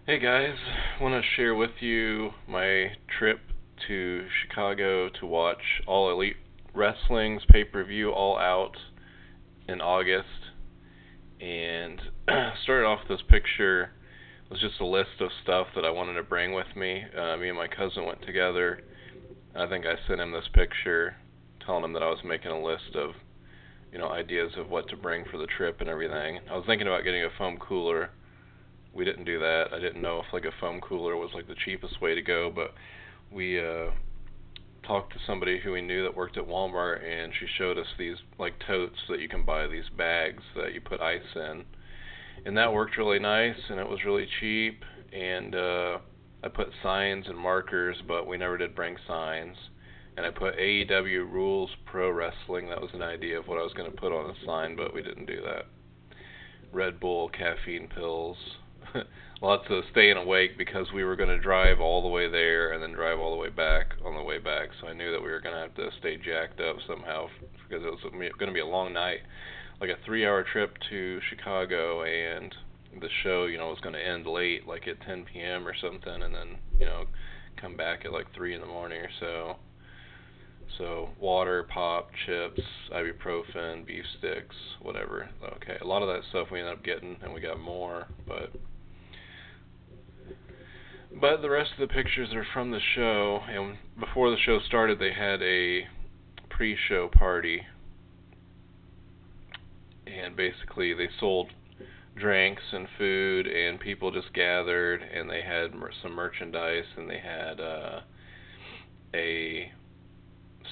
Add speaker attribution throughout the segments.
Speaker 1: Hey guys, want to share with you my trip to Chicago to watch All Elite Wrestling's pay-per-view All Out in August. And started off with this picture was just a list of stuff that I wanted to bring with me. Me and my cousin went together. I think I sent him this picture telling him that I was making a list of, ideas of what to bring for the trip and everything. I was thinking about getting a foam cooler. We didn't do that. I didn't know if like a foam cooler was like the cheapest way to go, but we talked to somebody who we knew that worked at Walmart, and she showed us these like totes that you can buy, these bags that you put ice in, and that worked really nice, and it was really cheap. And I put signs and markers, but we never did bring signs. And I put AEW Rules Pro Wrestling. That was an idea of what I was going to put on a sign, but we didn't do that. Red Bull, caffeine pills, lots of staying awake because we were going to drive all the way there and then drive all the way back on the way back. So I knew that we were going to have to stay jacked up somehow because it was going to be a long night, like a 3-hour trip to Chicago, and the show, was going to end late, like at 10 p.m. or something, and then, come back at like 3 in the morning or so. So water, pop, chips, ibuprofen, beef sticks, whatever. Okay, a lot of that stuff we ended up getting, and we got more, but the rest of the pictures are from the show. And before the show started, they had a pre-show party, and basically they sold drinks and food, and people just gathered, and they had some merchandise, and they had a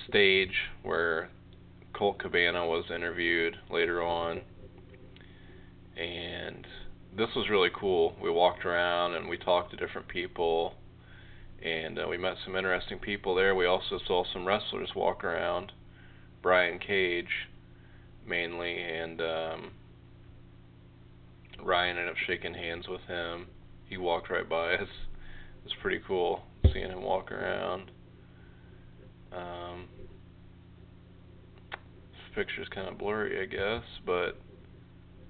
Speaker 1: stage where Colt Cabana was interviewed later on, and this was really cool. We walked around and we talked to different people, and we met some interesting people there. We also saw some wrestlers walk around, Brian Cage mainly, and Ryan ended up shaking hands with him. He walked right by us. It was pretty cool seeing him walk around. This picture's kind of blurry, I guess, but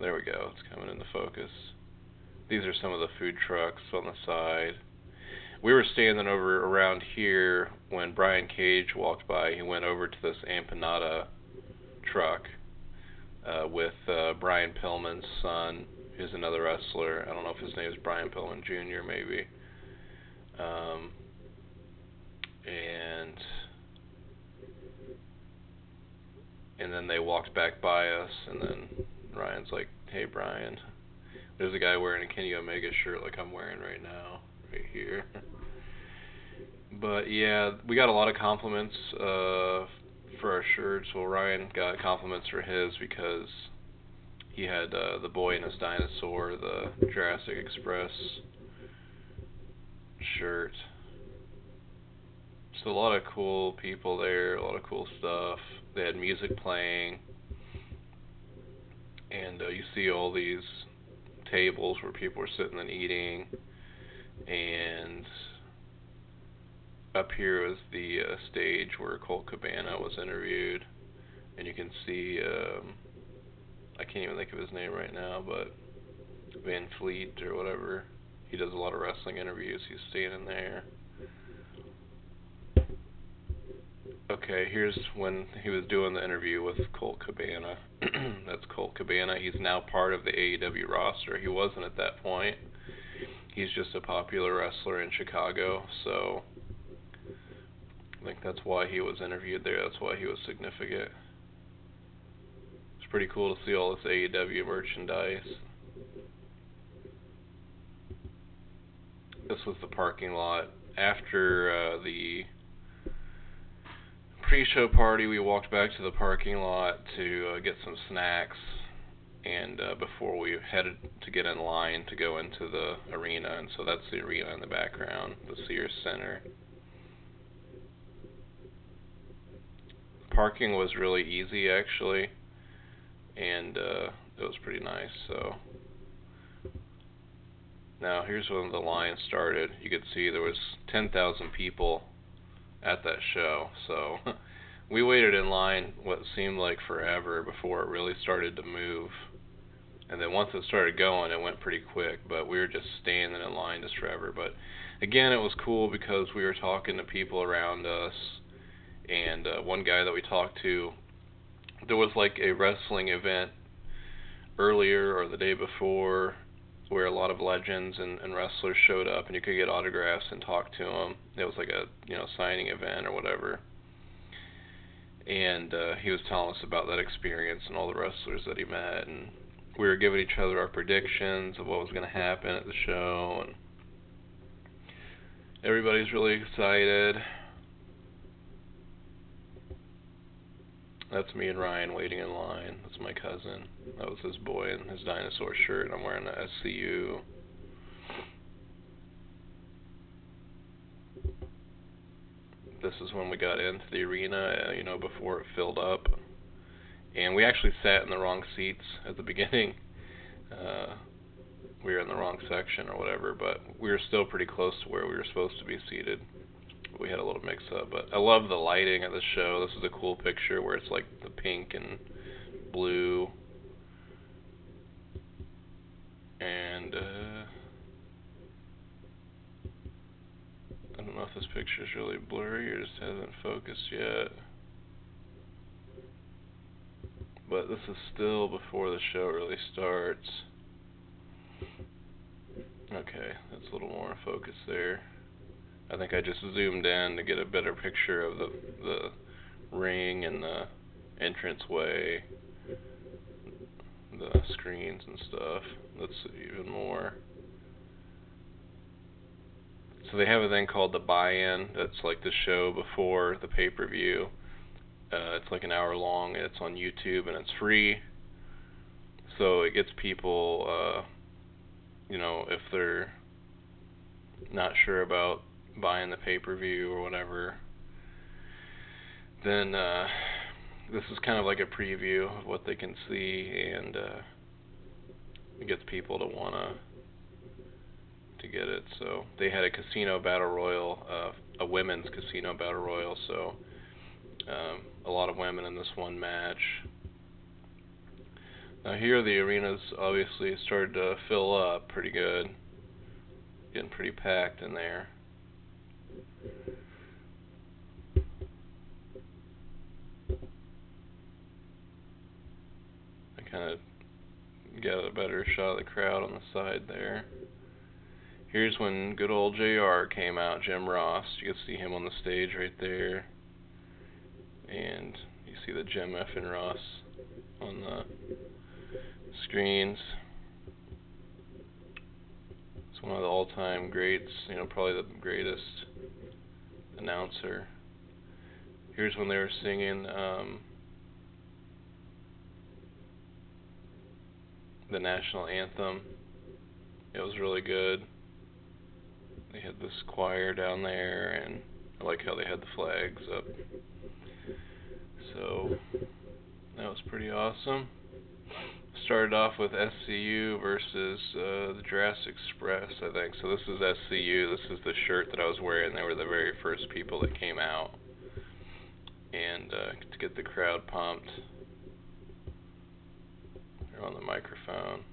Speaker 1: there we go. It's coming into focus. These are some of the food trucks on the side. We were standing over around here when Brian Cage walked by. He went over to this empanada truck with Brian Pillman's son, who's another wrestler. I don't know if his name is Brian Pillman Jr. maybe. And then they walked back by us, and then Ryan's like, "Hey Brian, there's a guy wearing a Kenny Omega shirt like I'm wearing right now, right here." But yeah, we got a lot of compliments for our shirts. Well, Ryan got compliments for his because he had the boy and his dinosaur, the Jurassic Express shirt. So a lot of cool people there, a lot of cool stuff. They had music playing, and you see all these tables where people were sitting and eating, and up here was the stage where Colt Cabana was interviewed, and you can see, I can't even think of his name right now, but Van Fleet or whatever. He does a lot of wrestling interviews. He's standing there. Okay, here's when he was doing the interview with Colt Cabana. That's Colt Cabana. He's now part of the AEW roster. He wasn't at that point. He's just a popular wrestler in Chicago, so I think that's why he was interviewed there. That's why he was significant. It's pretty cool to see all this AEW merchandise. This was the parking lot. After the pre-show party, we walked back to the parking lot to get some snacks, and before we headed to get in line to go into the arena. And so that's the arena in the background, the Sears Center. Parking was really easy actually, and it was pretty nice. So now here's when the line started. You could see there was 10,000 people at that show, so we waited in line what seemed like forever before it really started to move. And then once it started going, it went pretty quick, but we were just standing in line just forever. But again, it was cool because we were talking to people around us, and one guy that we talked to, there was like a wrestling event earlier or the day before where a lot of legends and wrestlers showed up, and you could get autographs and talk to them. It was like a signing event or whatever. And he was telling us about that experience and all the wrestlers that he met, and we were giving each other our predictions of what was going to happen at the show, and everybody's really excited. That's me and Ryan waiting in line. That's my cousin. That was his boy in his dinosaur shirt, and I'm wearing the SCU. This is when we got into the arena, before it filled up. And we actually sat in the wrong seats at the beginning. We were in the wrong section or whatever, but we were still pretty close to where we were supposed to be seated. We had a little mix-up, but I love the lighting of the show. This is a cool picture where it's like the pink and blue. And I don't know if this picture is really blurry or just hasn't focused yet. But this is still before the show really starts. Okay, that's a little more focus there. I think I just zoomed in to get a better picture of the ring and the entranceway, the screens and stuff. That's even more. So they have a thing called the buy-in. That's like the show before the pay-per-view. It's like an hour long. It's on YouTube and it's free. So it gets people, if they're not sure about buying the pay-per-view or whatever, then this is kind of like a preview of what they can see, and it gets people to wanna to get it. So they had a casino battle royal, a women's casino battle royal. So a lot of women in this one match. Now here the arena's obviously started to fill up pretty good, getting pretty packed in there. I kind of got a better shot of the crowd on the side there. Here's when good old JR came out, Jim Ross. You can see him on the stage right there. And you see the Jim F. and Ross on the screens. It's one of the all-time greats, probably the greatest announcer. Here's when they were singing the national anthem. It was really good. They had this choir down there, and I like how they had the flags up. So that was pretty awesome. Started off with SCU versus the Jurassic Express, I think. So this is SCU. This is the shirt that I was wearing. They were the very first people that came out, and to get the crowd pumped. They're on the microphone.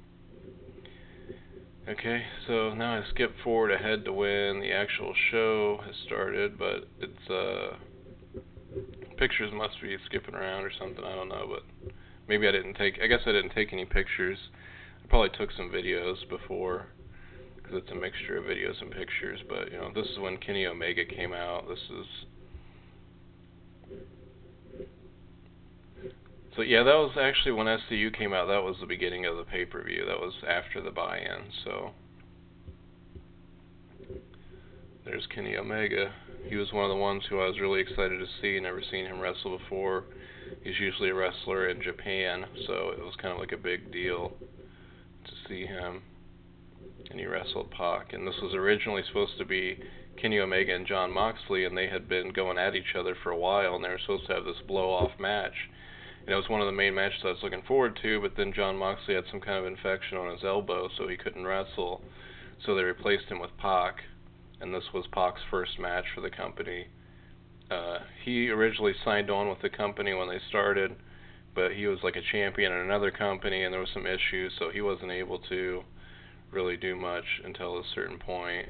Speaker 1: Okay, so now I skip forward ahead to when the actual show has started, but it's pictures must be skipping around or something, I don't know, but maybe I guess I didn't take any pictures. I probably took some videos before, because it's a mixture of videos and pictures, but this is when Kenny Omega came out. So yeah, that was actually when SCU came out. That was the beginning of the pay-per-view. That was after the buy-in. So there's Kenny Omega. He was one of the ones who I was really excited to see. Never seen him wrestle before. He's usually a wrestler in Japan, so it was kind of like a big deal to see him. And he wrestled Pac. And this was originally supposed to be Kenny Omega and Jon Moxley, and they had been going at each other for a while, and they were supposed to have this blow-off match. And it was one of the main matches I was looking forward to, but then Jon Moxley had some kind of infection on his elbow, so he couldn't wrestle. So they replaced him with Pac, and this was Pac's first match for the company. He originally signed on with the company when they started, but he was like a champion in another company, and there was some issues, so he wasn't able to really do much until a certain point.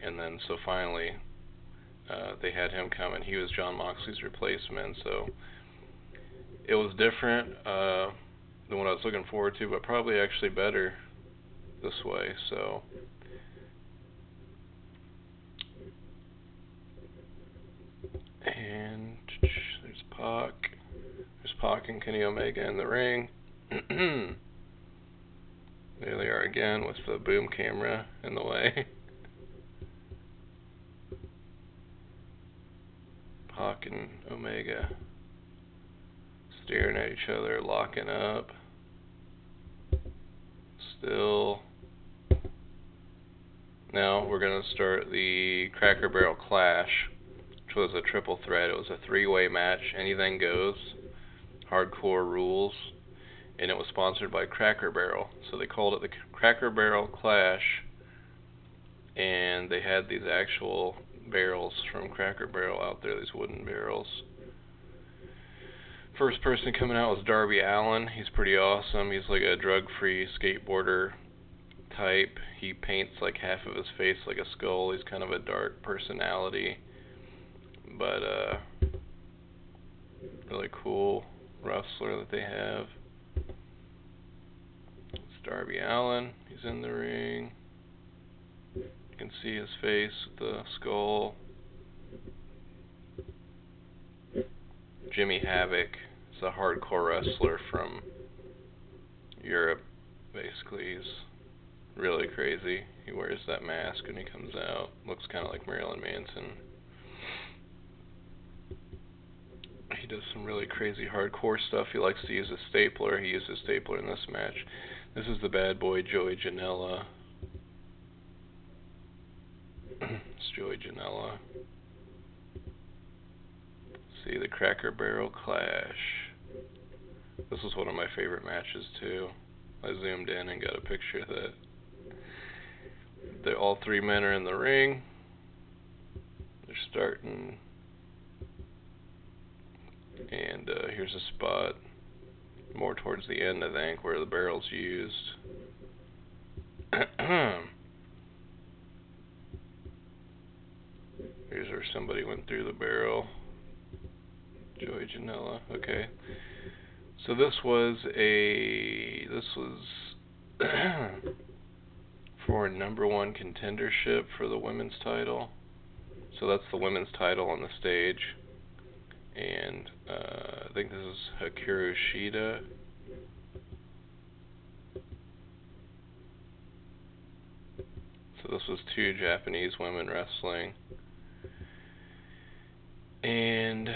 Speaker 1: And then so finally they had him come, and he was John Moxley's replacement. So it was different than what I was looking forward to, but probably actually better this way. So and there's Pac. There's Pac and Kenny Omega in the ring. There they are again with the boom camera in the way. Pac and Omega staring at each other, locking up. Still. Now we're going to start the Cracker Barrel Clash, which was a triple threat. It was a three-way match, anything goes, hardcore rules, and it was sponsored by Cracker Barrel. So they called it the Cracker Barrel Clash, and they had these actual barrels from Cracker Barrel out there, these wooden barrels. First person coming out was Darby Allin. He's pretty awesome. He's like a drug-free skateboarder type. He paints like half of his face like a skull. He's kind of a dark personality, but really cool wrestler that they have. It's Darby Allin. He's in the ring. You can see his face with the skull. Jimmy Havoc is a hardcore wrestler from Europe. Basically, he's really crazy. He wears that mask when he comes out. Looks kind of like Marilyn Manson. He does some really crazy hardcore stuff. He likes to use a stapler. He used a stapler in this match. This is the bad boy Joey Janela. It's Joey Janela. See the Cracker Barrel Clash. This was one of my favorite matches too. I zoomed in and got a picture of that. All three men are in the ring. They're starting. And here's a spot more towards the end, I think, where the barrel's used. Here's where somebody went through the barrel. Joey Janela. Okay. So this was for #1 contendership for the women's title. So that's the women's title on the stage. And I think this is Hikaru Shida. So this was two Japanese women wrestling. And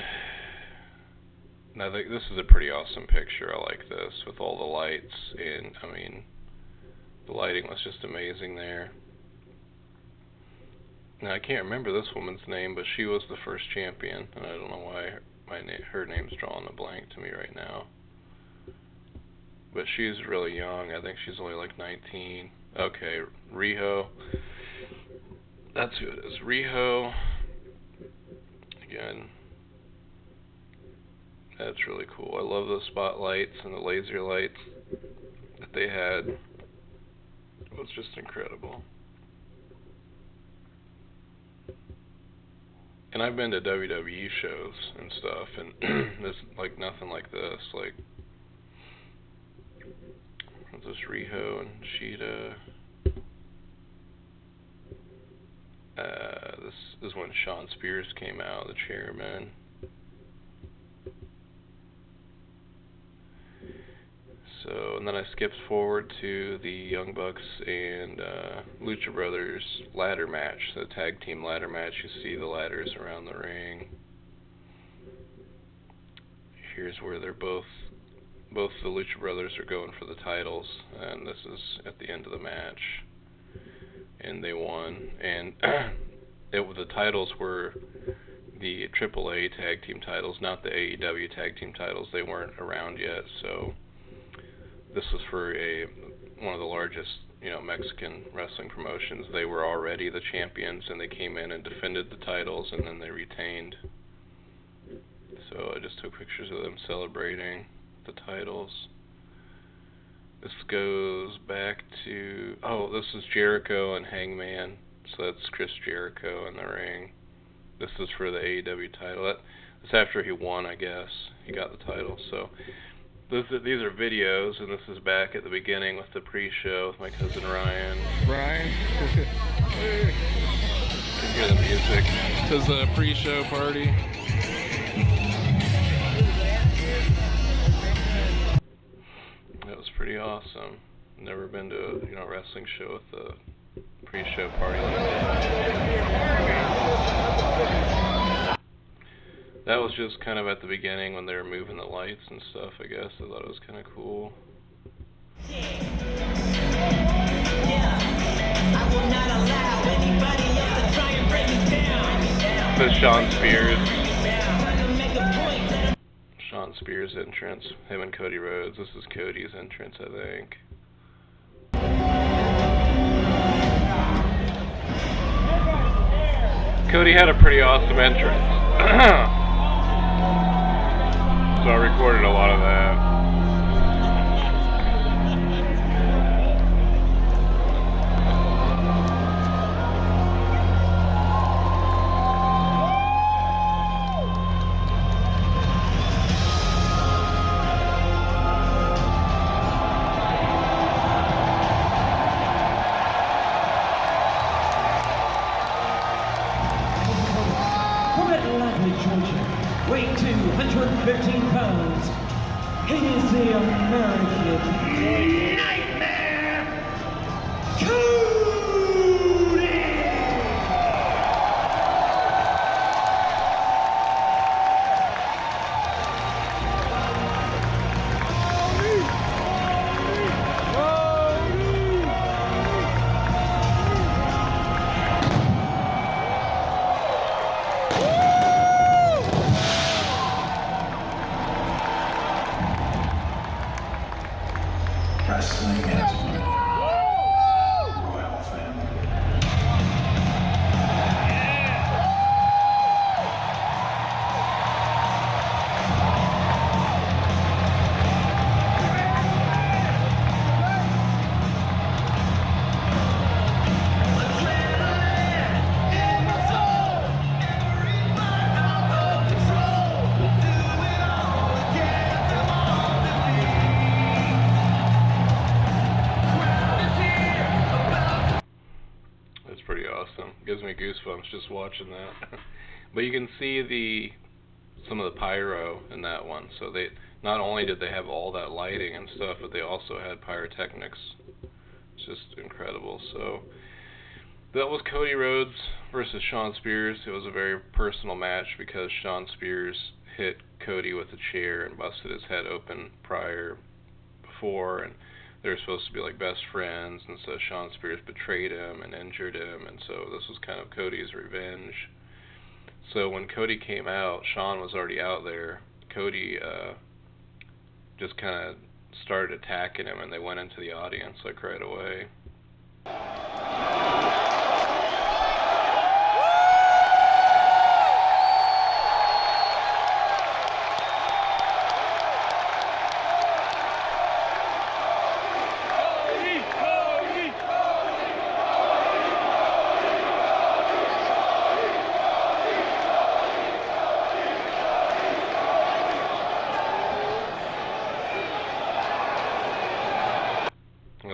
Speaker 1: I think this is a pretty awesome picture. I like this with all the lights, and I mean, the lighting was just amazing there. Now I can't remember this woman's name, but she was the first champion, and I don't know why her name's drawing a blank to me right now. But she's really young. I think she's only like 19. Okay, Riho. That's who it is. Riho. Again, that's really cool. I love those spotlights and the laser lights that they had. It was just incredible. And I've been to WWE shows and stuff, and there's like nothing like this. Like, this Riho and Shida. This is when Shawn Spears came out, the chairman. So, and then I skipped forward to the Young Bucks and Lucha Brothers ladder match, the tag team ladder match. You see the ladders around the ring. Here's where they're both the Lucha Brothers are going for the titles, and this is at the end of the match. And they won, and the titles were the AAA tag team titles, not the AEW tag team titles. They weren't around yet, so this was for one of the largest, Mexican wrestling promotions. They were already the champions, and they came in and defended the titles, and then they retained. So I just took pictures of them celebrating. the titles. This goes back to, oh, this is Jericho and Hangman. So that's Chris Jericho in the ring. This is for the AEW title. That's after he won, I guess. He got the title. So these are videos, and this is back at the beginning with the pre-show with my cousin Ryan.
Speaker 2: Ryan.
Speaker 1: You can hear the music.
Speaker 2: This is the pre-show party.
Speaker 1: That was pretty awesome. Never been to a wrestling show with a pre-show party like that. That was just kind of at the beginning when they were moving the lights and stuff, I guess. I thought it was kind of cool. This is Sean Spears. Sean Spears' entrance, him and Cody Rhodes. This is Cody's entrance, I think. Cody had a pretty awesome entrance. So I recorded a lot of that.
Speaker 3: Weighing 215 pounds, he is the American Nightmare, Cody! Wrestling has been royal family.
Speaker 1: Gives me goosebumps just watching that. But you can see some of the pyro in that one. So they not only did they have all that lighting and stuff, but they also had pyrotechnics. It's just incredible. So that was Cody Rhodes versus Sean Spears. It was a very personal match because Sean Spears hit Cody with a chair and busted his head open before, and they were supposed to be like best friends, and so Sean Spears betrayed him and injured him, and so this was kind of Cody's revenge. So when Cody came out, Sean was already out there. Cody just kind of started attacking him, and they went into the audience like right away.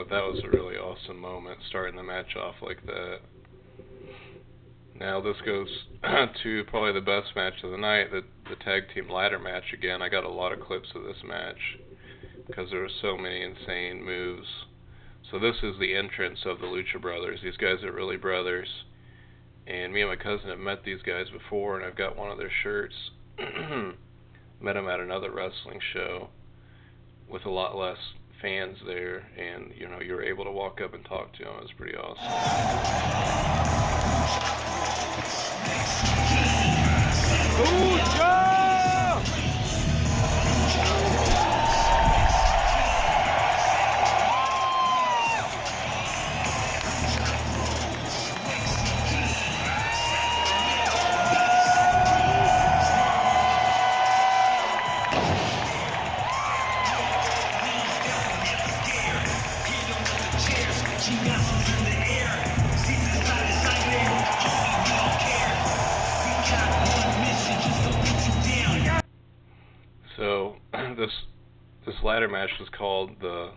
Speaker 1: That was a really awesome moment, starting the match off like that. Now this goes to probably the best match of the night, the tag team ladder match again. I got a lot of clips of this match because there were so many insane moves. So this is the entrance of the Lucha Brothers. These guys are really brothers. And me and my cousin have met these guys before, and I've got one of their shirts. Met them at another wrestling show with a lot less fans there, and you were able to walk up and talk to them. It was pretty awesome. ladder match was called the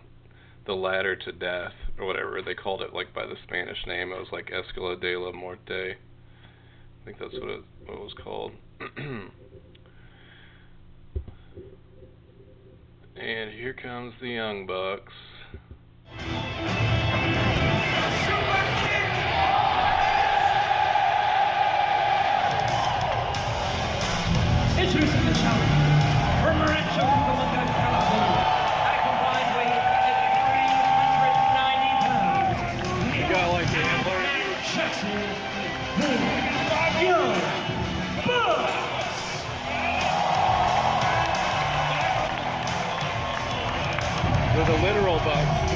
Speaker 1: ladder to death or whatever they called it, like by the Spanish name. It was like Escala de la Muerte. I think that's what it was called. And here comes the Young Bucks.
Speaker 4: Introducing the challenger from Rancho Cucamonga, California, at a combined weight of 390 pounds.
Speaker 2: You got like the antler.
Speaker 4: Jackson, the Young Bucks.
Speaker 2: They're the literal bucks.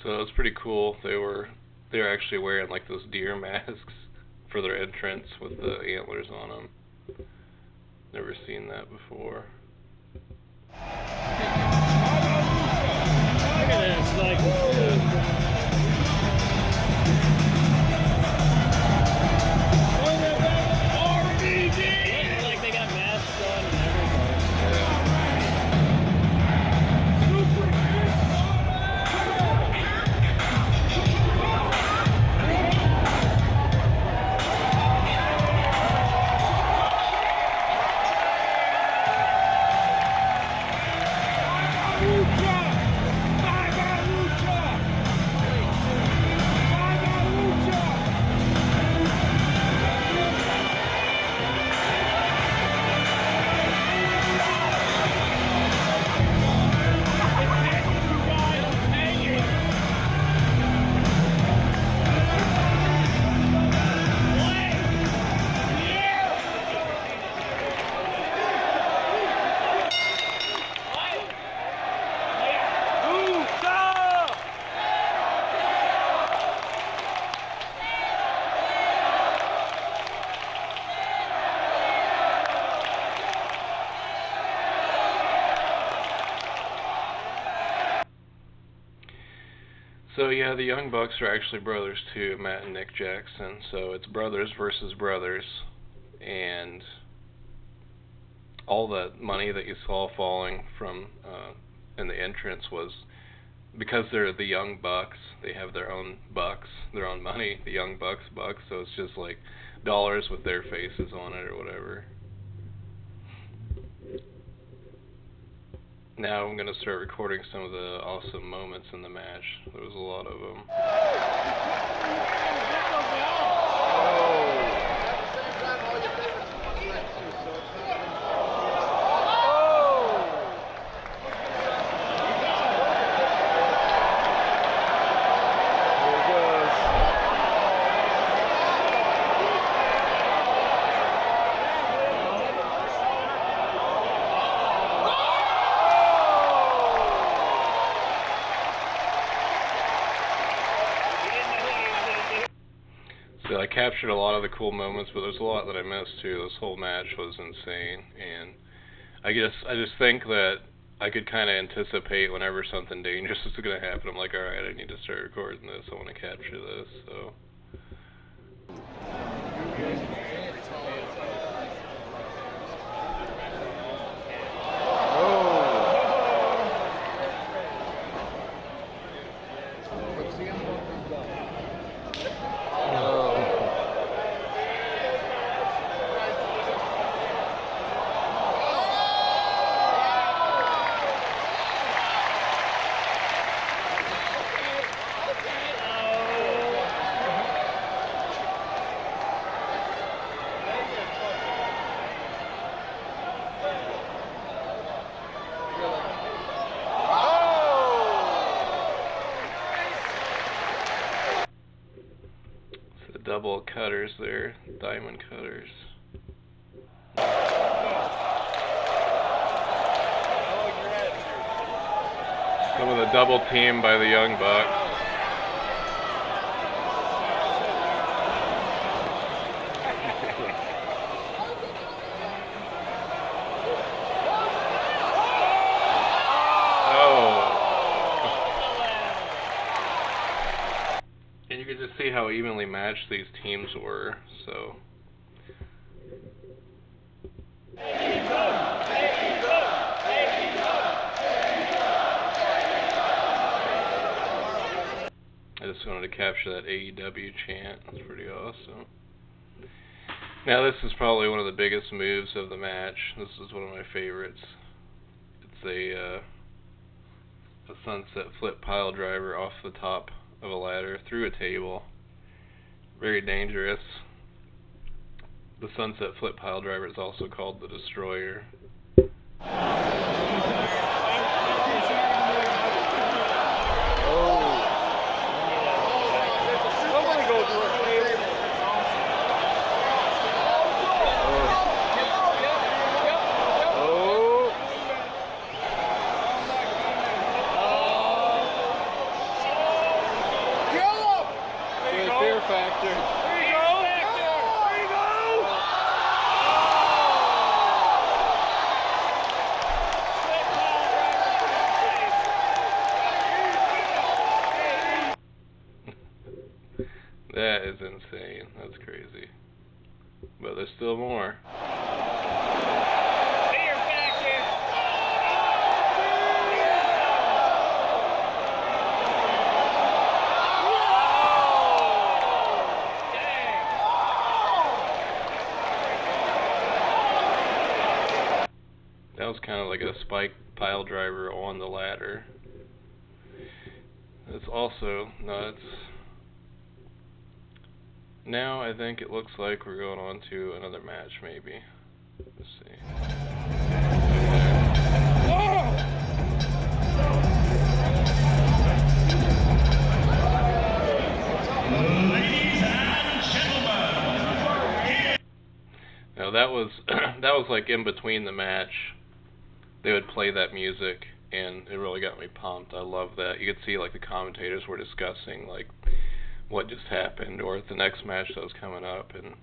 Speaker 1: So it was pretty cool. They were actually wearing like those deer masks for their entrance with the antlers on them. Never seen that before.
Speaker 5: Look at this, like, looks like they got masks on and everything.
Speaker 1: So yeah, the Young Bucks are actually brothers too, Matt and Nick Jackson. So it's brothers versus brothers, and all that money that you saw falling from in the entrance was because they're the Young Bucks. They have their own bucks, their own money, the Young Bucks bucks. So it's just like dollars with their faces on it or whatever. Now I'm going to start recording some of the awesome moments in the match. There was a lot of them. So I captured a lot of the cool moments, but there's a lot that I missed too. This whole match was insane, and I just think that I could kind of anticipate whenever something dangerous is going to happen. I'm like, all right, I need to start recording this. I want to capture this. So. Double cutters there, diamond cutters. Some of the double team by the Young Bucks. And you can just see how evenly matched these teams were. So. I just wanted to capture that AEW chant. That's pretty awesome. Now this is probably one of the biggest moves of the match. This is one of my favorites. It's a sunset flip pile driver off the top of a ladder through a table. Very dangerous. The sunset flip pile driver is also called the Destroyer. That is insane. That's crazy. But there's still more.
Speaker 5: Fear factor.
Speaker 1: That was kind of like a spike pile driver on the ladder. It's also nuts. Now I think it looks like we're going on to another match, maybe. Let's see.
Speaker 3: Ladies and gentlemen.
Speaker 1: Now that was that was like in between the match. They would play that music, and it really got me pumped. I love that. You could see like the commentators were discussing like what just happened or the next match that was coming up, and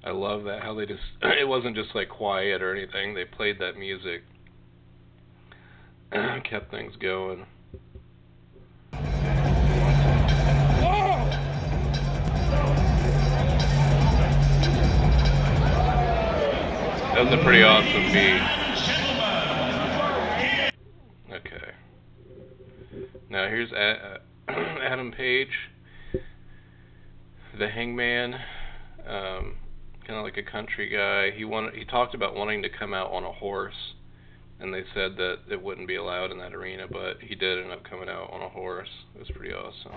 Speaker 1: I love that how they just it wasn't just like quiet or anything. They played that music, kept things going. That was a pretty awesome beat. Okay. Now here's Adam Page, the Hangman, kind of like a country guy. He talked about wanting to come out on a horse, and they said that it wouldn't be allowed in that arena, but he did end up coming out on a horse. It was pretty awesome.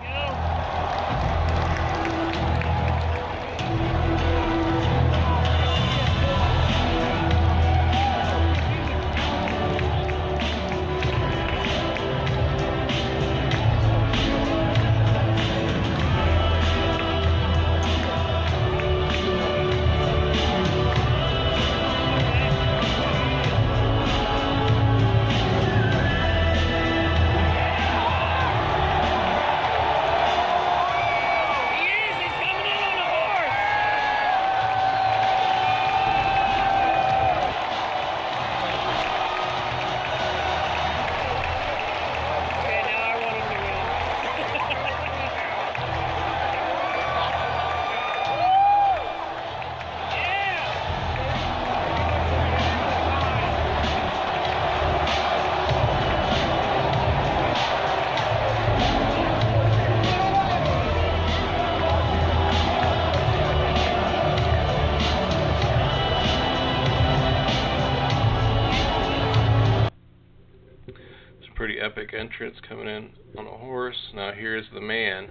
Speaker 1: Pretty epic entrance coming in on a horse. Now here's the man,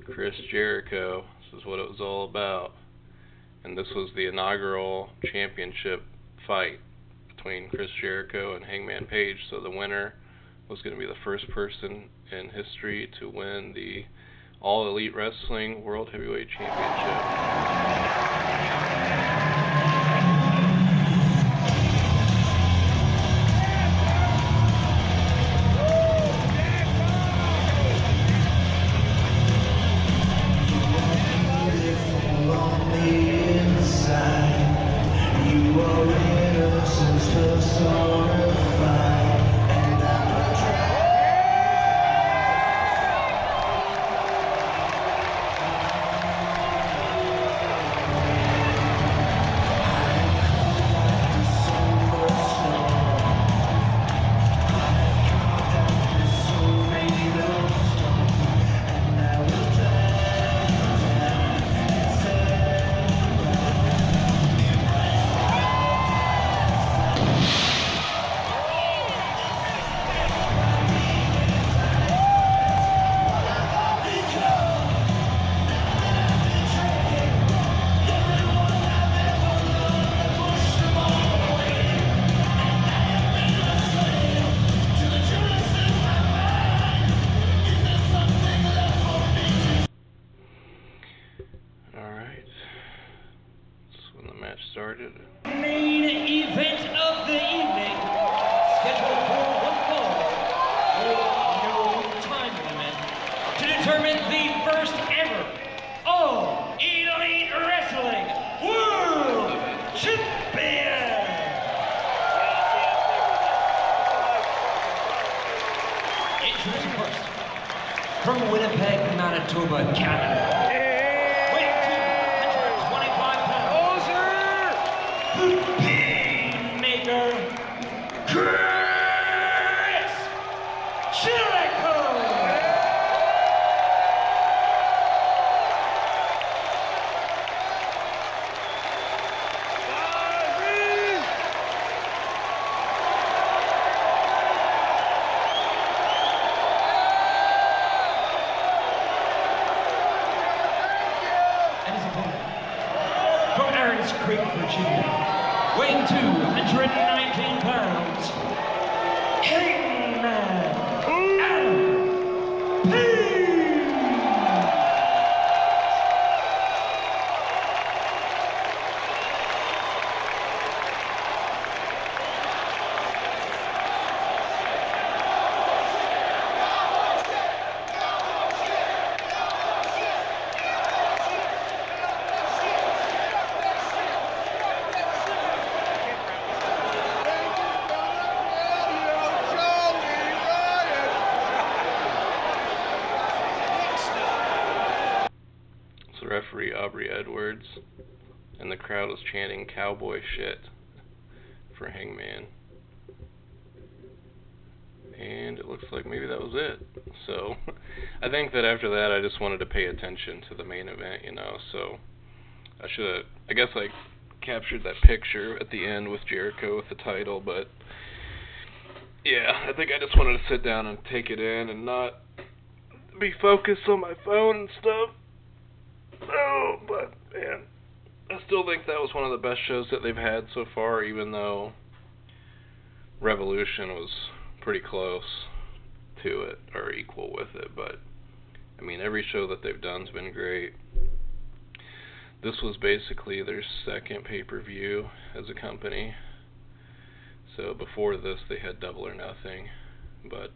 Speaker 1: Chris Jericho. This is what it was all about. And this was the inaugural championship fight between Chris Jericho and Hangman Page. So the winner was going to be the first person in history to win the All Elite Wrestling World Heavyweight Championship.
Speaker 4: scheduled for one fall with no time limit to determine the first ever All Elite Wrestling World Champion. Introducing first, from Winnipeg, Manitoba, Canada. Weighing 225 pounds. The Painmaker, Chris Jericho. And his opponent, from Aaron's Creek, Virginia, weighing 219 pounds, Hangman Adam Page.
Speaker 1: So referee Aubrey Edwards, and the crowd was chanting cowboy shit for Hangman. And it looks like maybe that was it. So I think that after that I just wanted to pay attention to the main event, you know, so I guess I captured that picture at the end with Jericho with the title, but yeah, I think I just wanted to sit down and take it in and not be focused on my phone and stuff. Oh, but man, I still think that was one of the best shows that they've had so far, even though Revolution was pretty close to it, or equal with it. But I mean, every show that they've done's been great. This was basically their second pay-per-view as a company. So before this, they had Double or Nothing, but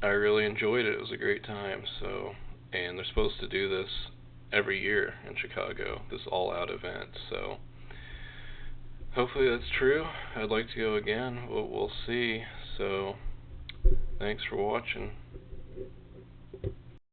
Speaker 1: I really enjoyed it. It was a great time. So, and they're supposed to do this every year in Chicago, this all-out event. So hopefully that's true. I'd like to go again. We'll see. So thanks for watching.